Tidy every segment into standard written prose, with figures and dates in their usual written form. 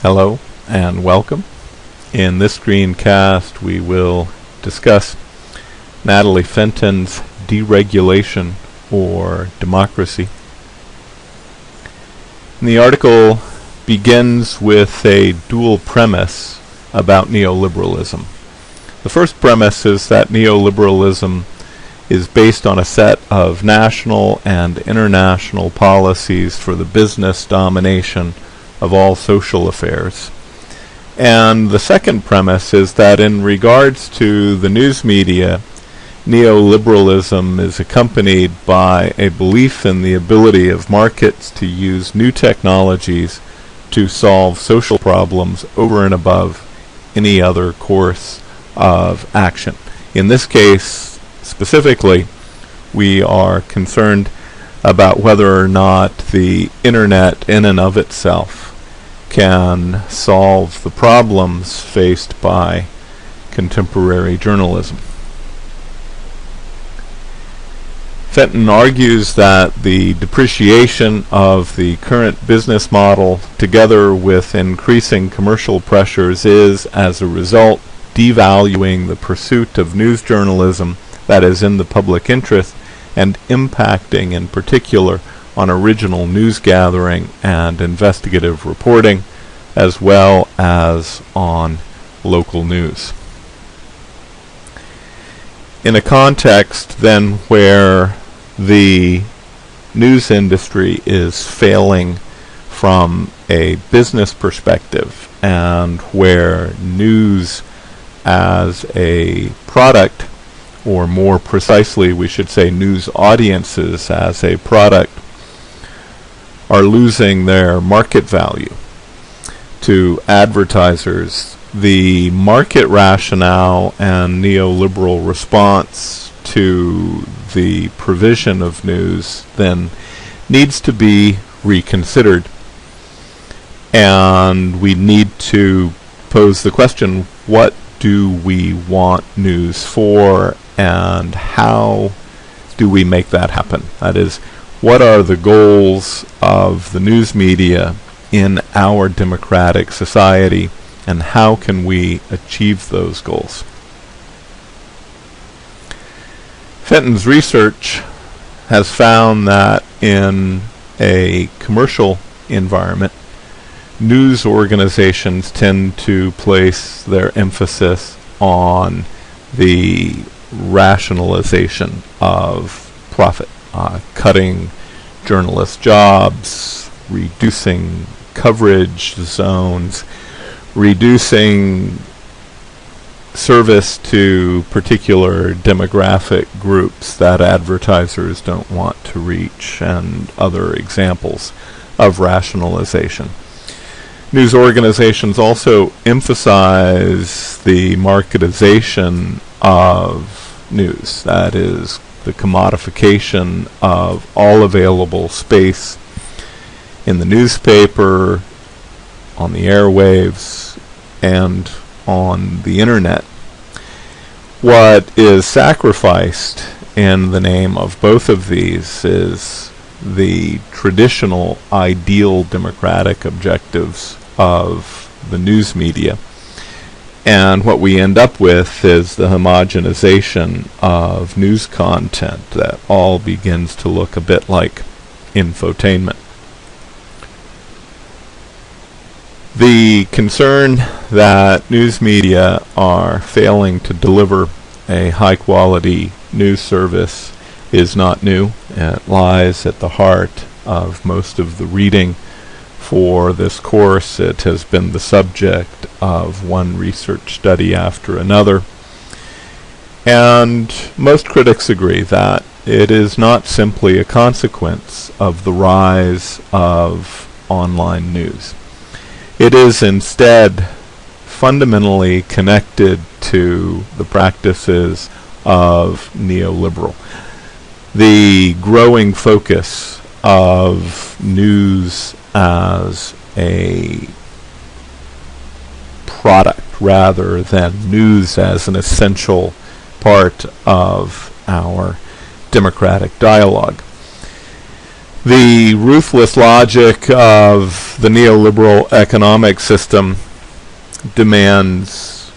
Hello and welcome. In this screencast we will discuss Natalie Fenton's Deregulation or Democracy. And the article begins with a dual premise about neoliberalism. The first premise is that neoliberalism is based on a set of national and international policies for the business domination of all social affairs. And the second premise is that in regards to the news media, neoliberalism is accompanied by a belief in the ability of markets to use new technologies to solve social problems over and above any other course of action. In this case, specifically, we are concerned about whether or not the internet in and of itself can solve the problems faced by contemporary journalism. Fenton argues that the depreciation of the current business model, together with increasing commercial pressures, is, as a result, devaluing the pursuit of news journalism that is in the public interest and impacting in particular on original news gathering and investigative reporting, as well as on local news. In a context then where the news industry is failing from a business perspective and where news as a product, or more precisely we should say news audiences as a product, are losing their market value to advertisers, the market rationale and neoliberal response to the provision of news then needs to be reconsidered. And we need to pose the question, what do we want news for and how do we make that happen? That is, what are the goals of the news media in our democratic society, and how can we achieve those goals? Fenton's research has found that in a commercial environment, news organizations tend to place their emphasis on the rationalization of profit. Cutting journalist jobs, reducing coverage zones, reducing service to particular demographic groups that advertisers don't want to reach, and other examples of rationalization. News organizations also emphasize the marketization of news, that is, the commodification of all available space in the newspaper, on the airwaves, and on the internet. What is sacrificed in the name of both of these is the traditional ideal democratic objectives of the news media. And what we end up with is the homogenization of news content that all begins to look a bit like infotainment. The concern that news media are failing to deliver a high-quality news service is not new. It lies at the heart of most of the reading for this course. It has been the subject of one research study after another. And most critics agree that it is not simply a consequence of the rise of online news. It is instead fundamentally connected to the practices of neoliberal. The growing focus of news as a product rather than news as an essential part of our democratic dialogue. The ruthless logic of the neoliberal economic system demands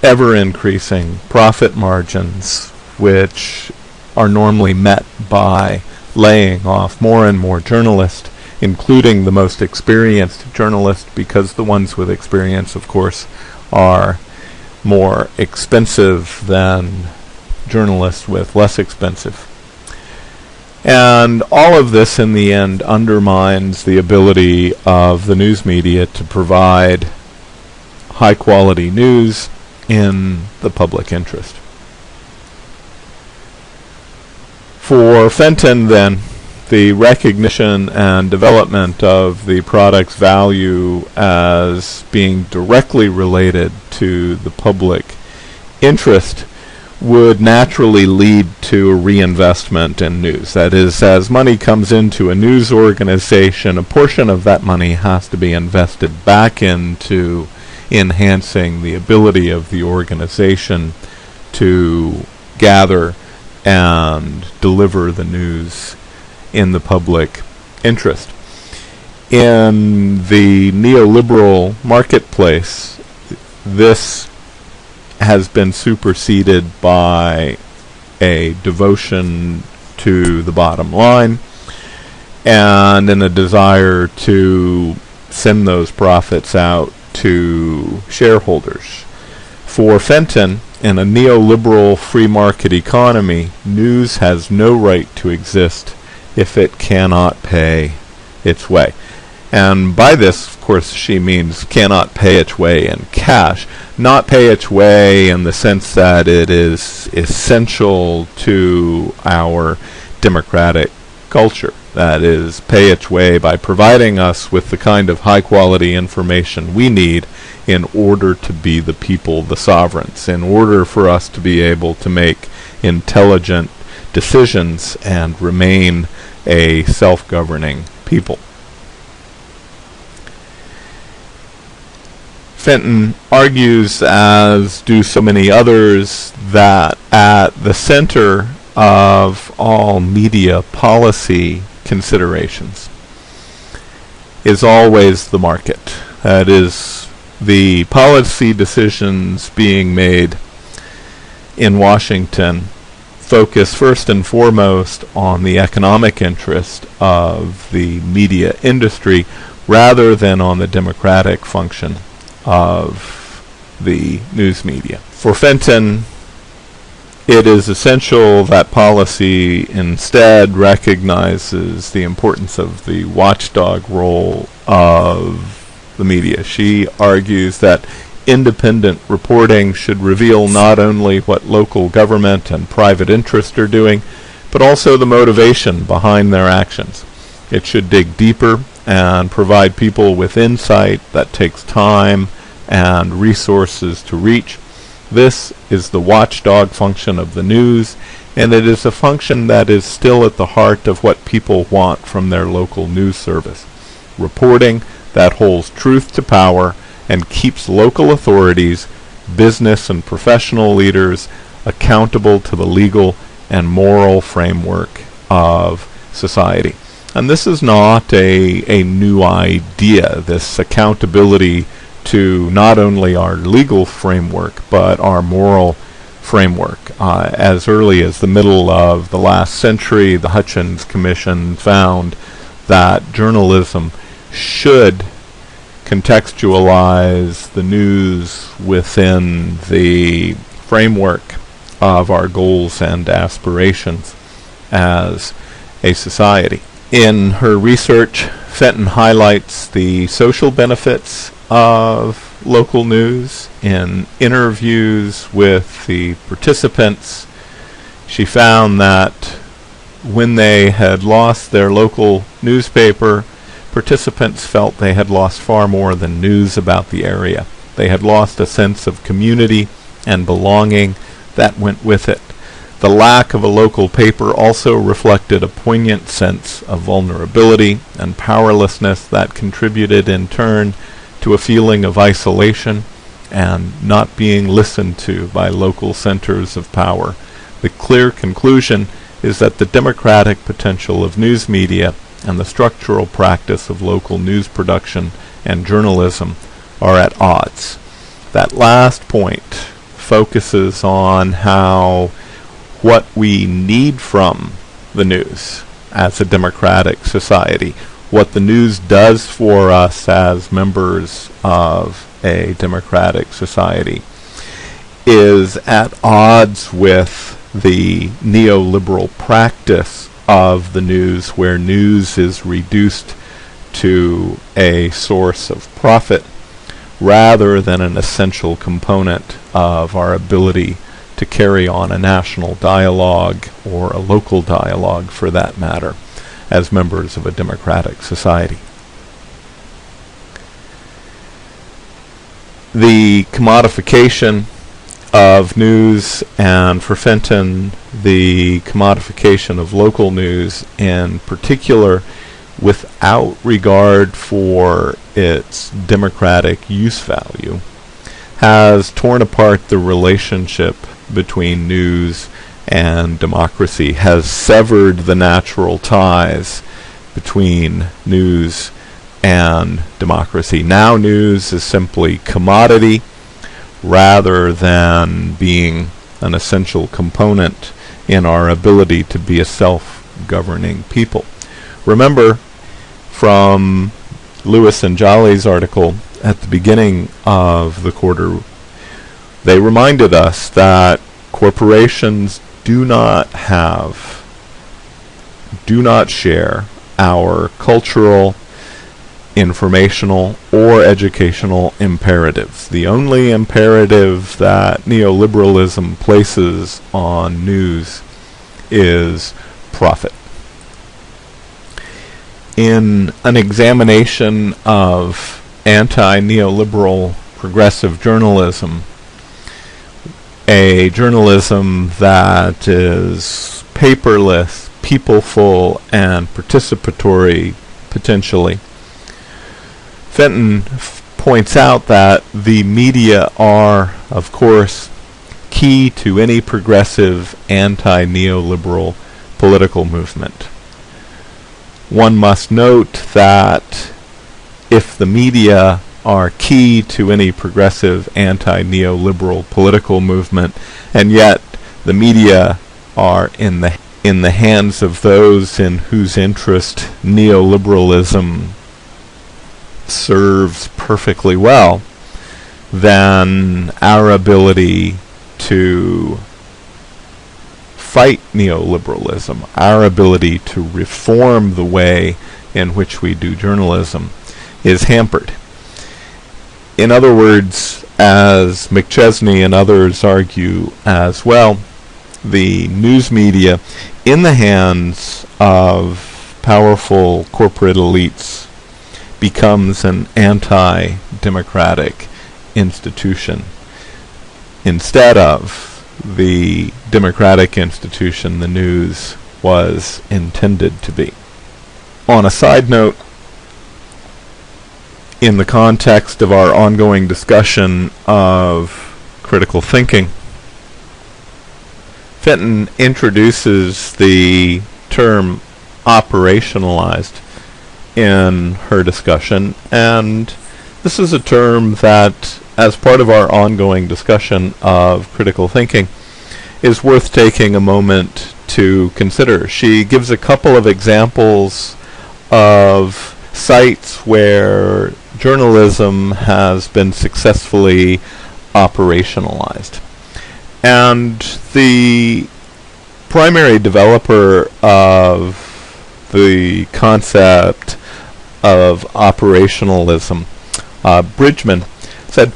ever-increasing profit margins, which are normally met by laying off more and more journalists, including the most experienced journalists, because the ones with experience, of course, are more expensive than journalists with less expensive. And all of this, in the end, undermines the ability of the news media to provide high-quality news in the public interest. For Fenton, then, the recognition and development of the product's value as being directly related to the public interest would naturally lead to a reinvestment in news. That is, as money comes into a news organization, a portion of that money has to be invested back into enhancing the ability of the organization to gather and deliver the news in the public interest. In the neoliberal marketplace, this has been superseded by a devotion to the bottom line and in a desire to send those profits out to shareholders. For Fenton, in a neoliberal free market economy, news has no right to exist if it cannot pay its way. And by this, of course, she means cannot pay its way in cash, not pay its way in the sense that it is essential to our democratic culture. That is, pay its way by providing us with the kind of high-quality information we need in order to be the people, the sovereigns, in order for us to be able to make intelligent decisions and remain a self-governing people. Fenton argues, as do so many others, that at the center of all media policy considerations is always the market. That is, the policy decisions being made in Washington focus first and foremost on the economic interest of the media industry rather than on the democratic function of the news media. For Fenton, it is essential that policy instead recognizes the importance of the watchdog role of the media. She argues that independent reporting should reveal not only what local government and private interest are doing, but also the motivation behind their actions. It should dig deeper and provide people with insight that takes time and resources to reach. This is the watchdog function of the news, and it is a function that is still at the heart of what people want from their local news service. Reporting that holds truth to power and keeps local authorities, business and professional leaders accountable to the legal and moral framework of society. And this is not a new idea, this accountability to not only our legal framework, but our moral framework. As early as the middle of the last century, the Hutchins Commission found that journalism should contextualize the news within the framework of our goals and aspirations as a society. In her research, Fenton highlights the social benefits of local news. In interviews with the participants, she found that when they had lost their local newspaper, participants felt they had lost far more than news about the area. They had lost a sense of community and belonging that went with it. The lack of a local paper also reflected a poignant sense of vulnerability and powerlessness that contributed in turn to a feeling of isolation and not being listened to by local centers of power. The clear conclusion is that the democratic potential of news media and the structural practice of local news production and journalism are at odds. That last point focuses on how what we need from the news as a democratic society, what the news does for us as members of a democratic society, is at odds with the neoliberal practice of the news, where news is reduced to a source of profit rather than an essential component of our ability to carry on a national dialogue, or a local dialogue for that matter, as members of a democratic society. The commodification of news, and for Fenton, the commodification of local news in particular, without regard for its democratic use value, has torn apart the relationship between news and democracy, has severed the natural ties between news and democracy. Now news is simply commodity rather than being an essential component in our ability to be a self-governing people. Remember from Lewis and Jolly's article at the beginning of the quarter, they reminded us that corporations do not share our cultural, informational, or educational imperatives. The only imperative that neoliberalism places on news is profit. In an examination of anti-neoliberal progressive journalism, a journalism that is paperless, peopleful, and participatory potentially, Fenton points out that the media are, of course, key to any progressive anti-neoliberal political movement. One must note that if the media are key to any progressive anti-neoliberal political movement, and yet the media are in the hands of those in whose interest neoliberalism serves perfectly well, then our ability to fight neoliberalism, our ability to reform the way in which we do journalism, is hampered. In other words, as McChesney and others argue as well, the news media in the hands of powerful corporate elites becomes an anti-democratic institution instead of the democratic institution the news was intended to be. On a side note, in the context of our ongoing discussion of critical thinking, Fenton introduces the term operationalized in her discussion, and this is a term that, as part of our ongoing discussion of critical thinking, is worth taking a moment to consider. She gives a couple of examples of sites where journalism has been successfully operationalized. And the primary developer of the concept of operationalism, Bridgman, said,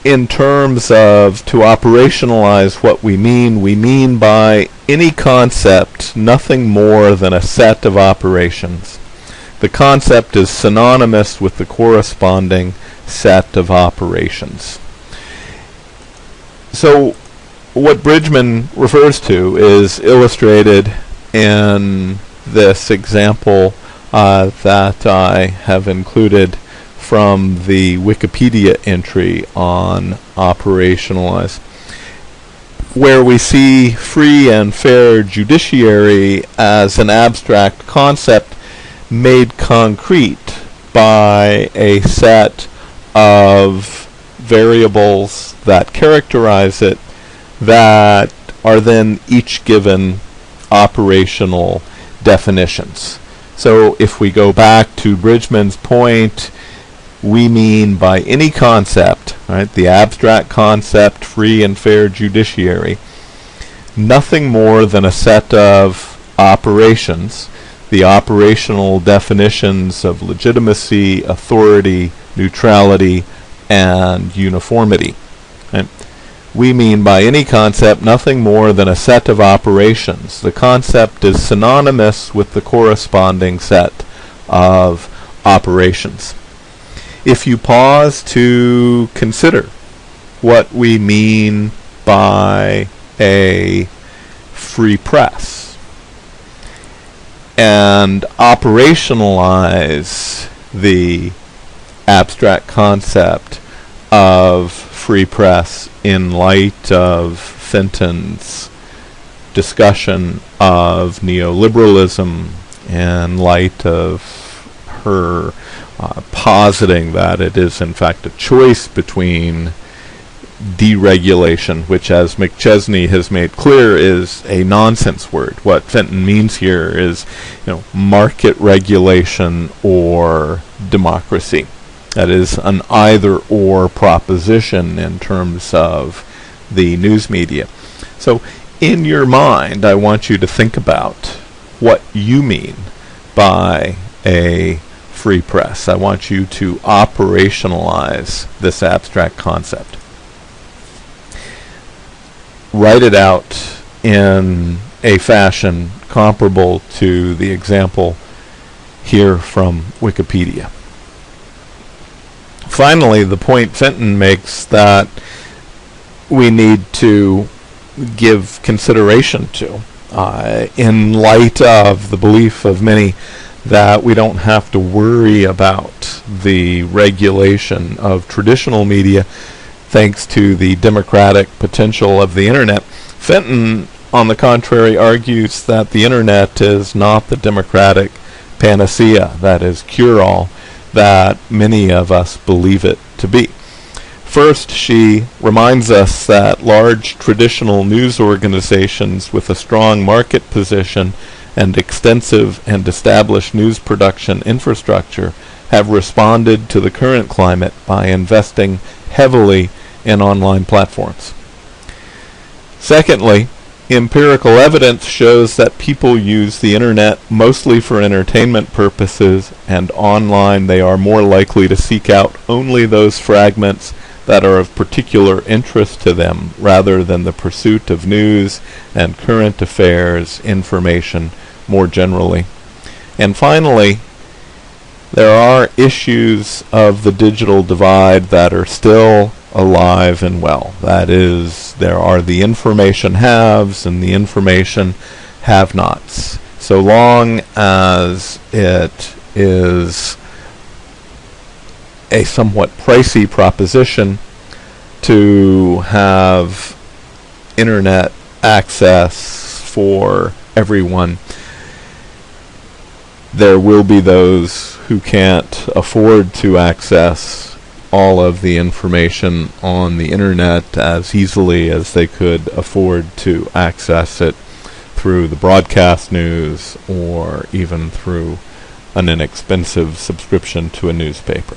in terms of to operationalize what we mean by any concept nothing more than a set of operations. The concept is synonymous with the corresponding set of operations. So what Bridgman refers to is illustrated in this example that I have included from the Wikipedia entry on operationalize. where we see free and fair judiciary as an abstract concept made concrete by a set of variables that characterize it that are then each given operational definitions. So if we go back to Bridgman's point, we mean by any concept, right, the abstract concept, free and fair judiciary, nothing more than a set of operations, the operational definitions of legitimacy, authority, neutrality, and uniformity. Right? We mean by any concept nothing more than a set of operations. The concept is synonymous with the corresponding set of operations. If you pause to consider what we mean by a free press and operationalize the abstract concept of free press in light of Fenton's discussion of neoliberalism, in light of her positing that it is in fact a choice between deregulation, which, as McChesney has made clear, is a nonsense word. What Fenton means here is, market regulation or democracy. That is an either-or proposition in terms of the news media. So in your mind, I want you to think about what you mean by a free press. I want you to operationalize this abstract concept. Write it out in a fashion comparable to the example here from Wikipedia. Finally, the point Fenton makes that we need to give consideration to, in light of the belief of many that we don't have to worry about the regulation of traditional media thanks to the democratic potential of the internet. Fenton, on the contrary, argues that the internet is not the democratic panacea, that is, cure-all, that many of us believe it to be. First, she reminds us that large traditional news organizations with a strong market position and extensive and established news production infrastructure have responded to the current climate by investing heavily in online platforms. Secondly, empirical evidence shows that people use the internet mostly for entertainment purposes, and online they are more likely to seek out only those fragments that are of particular interest to them, rather than the pursuit of news and current affairs information more generally. And finally, there are issues of the digital divide that are still alive and well. That is, there are the information haves and the information have-nots. So long as it is a somewhat pricey proposition to have internet access for everyone, there will be those who can't afford to access all of the information on the internet as easily as they could afford to access it through the broadcast news or even through an inexpensive subscription to a newspaper.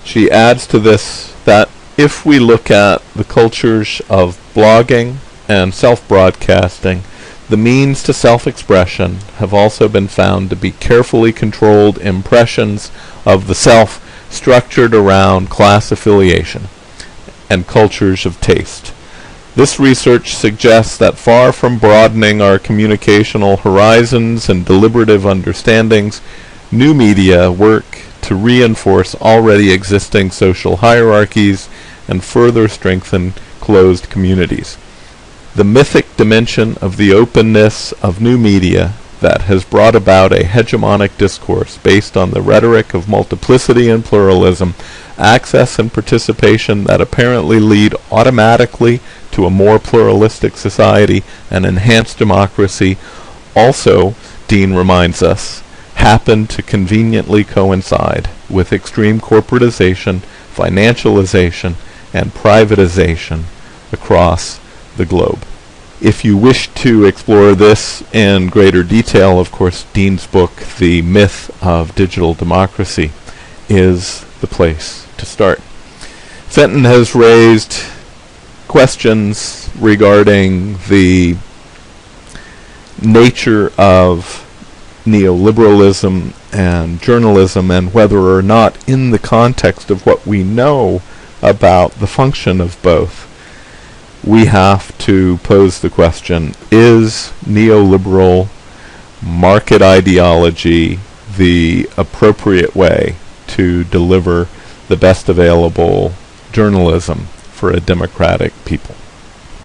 She adds to this that if we look at the cultures of blogging and self-broadcasting, the means to self-expression have also been found to be carefully controlled impressions of the self structured around class affiliation and cultures of taste. This research suggests that far from broadening our communicational horizons and deliberative understandings, new media work to reinforce already existing social hierarchies and further strengthen closed communities. The mythic dimension of the openness of new media that has brought about a hegemonic discourse based on the rhetoric of multiplicity and pluralism access and participation that apparently lead automatically to a more pluralistic society and enhanced democracy also, Dean reminds us, happen to conveniently coincide with extreme corporatization, financialization, and privatization across the globe. If you wish to explore this in greater detail, of course, Dean's book, The Myth of Digital Democracy, is the place to start. Fenton has raised questions regarding the nature of neoliberalism and journalism, and whether or not, in the context of what we know about the function of both, we have to pose the question, is neoliberal market ideology the appropriate way to deliver the best available journalism for a democratic people?